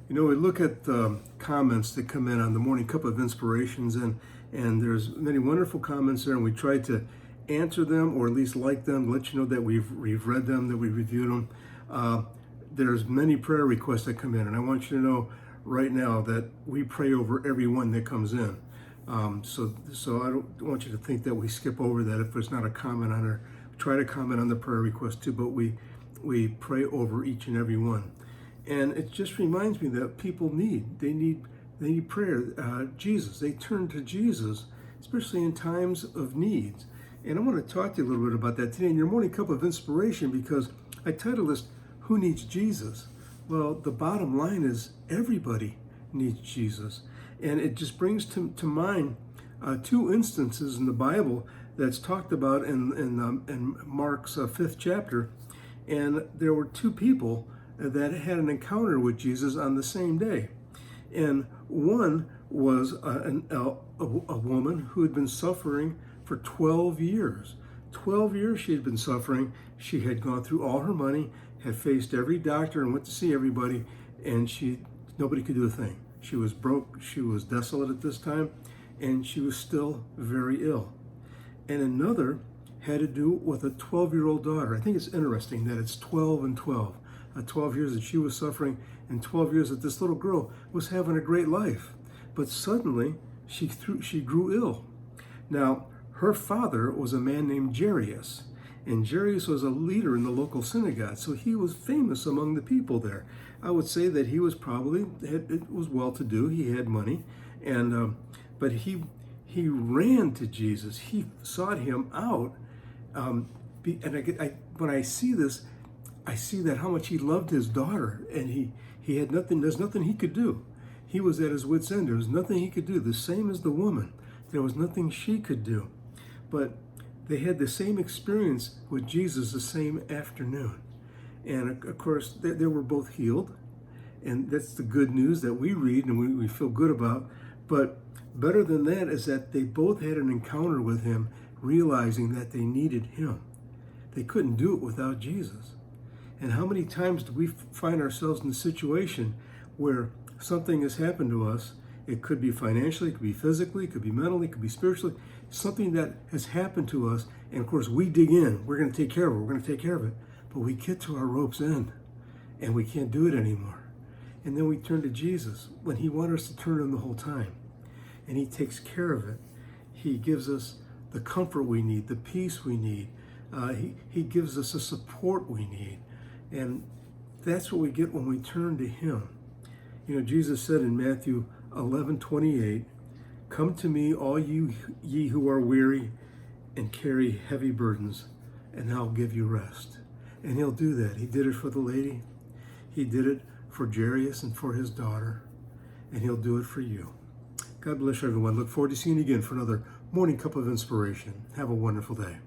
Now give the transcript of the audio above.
You know, we look at the comments that come in on the Morning Cup of Inspirations, and there's many wonderful comments there, and we try to answer them or at least like them, let you know that we've read them, that we've reviewed them. There's many prayer requests that come in, and I want you to know right now that we pray over every one that comes in. So I don't want you to think that we skip over that if there's not a comment on there. We try to comment on the prayer request too, but we pray over each and every one. And it just reminds me that people they need prayer. Jesus, they turn to Jesus, especially in times of needs. And I want to talk to you a little bit about that today in your Morning Cup of Inspiration, because I titled this, Who Needs Jesus? Well, the bottom line is everybody needs Jesus. And it just brings to mind two instances in the Bible that's talked about in Mark's 5th chapter. And there were two people that had an encounter with Jesus on the same day. And one was a woman who had been suffering for 12 years. 12 years she had been suffering. She had gone through all her money, had faced every doctor and went to see everybody, and nobody could do a thing. She was broke, she was desolate at this time, and she was still very ill. And another had to do with a 12-year-old daughter. I think it's interesting that it's 12 and 12. 12 years that she was suffering, and 12 years that this little girl was having a great life. But suddenly, she grew ill. Now, her father was a man named Jairus, and Jairus was a leader in the local synagogue, so he was famous among the people there. I would say that he was was well-to-do. He had money, and but he ran to Jesus. He sought him out, and when I see this, I see that how much he loved his daughter, and he had nothing. There's nothing he could do. He was at his wit's end. There was nothing he could do. The same as the woman, there was nothing she could do. But they had the same experience with Jesus the same afternoon, and of course they were both healed, and that's the good news that we read and we feel good about. But better than that is that they both had an encounter with him, realizing that they needed him. They couldn't do it without Jesus. And how many times do we find ourselves in a situation where something has happened to us? It could be financially, it could be physically, it could be mentally, it could be spiritually, something that has happened to us. And of course, we dig in. We're going to take care of it. We're going to take care of it. But we get to our rope's end and we can't do it anymore. And then we turn to Jesus when he wanted us to turn to him the whole time. And he takes care of it. He gives us the comfort we need, the peace we need. He gives us the support we need. And that's what we get when we turn to him. You know, Jesus said in Matthew 11:28, "Come to me, all ye who are weary and carry heavy burdens, and I'll give you rest." And he'll do that. He did it for the lady. He did it for Jairus and for his daughter. And he'll do it for you. God bless everyone. Look forward to seeing you again for another Morning Cup of Inspiration. Have a wonderful day.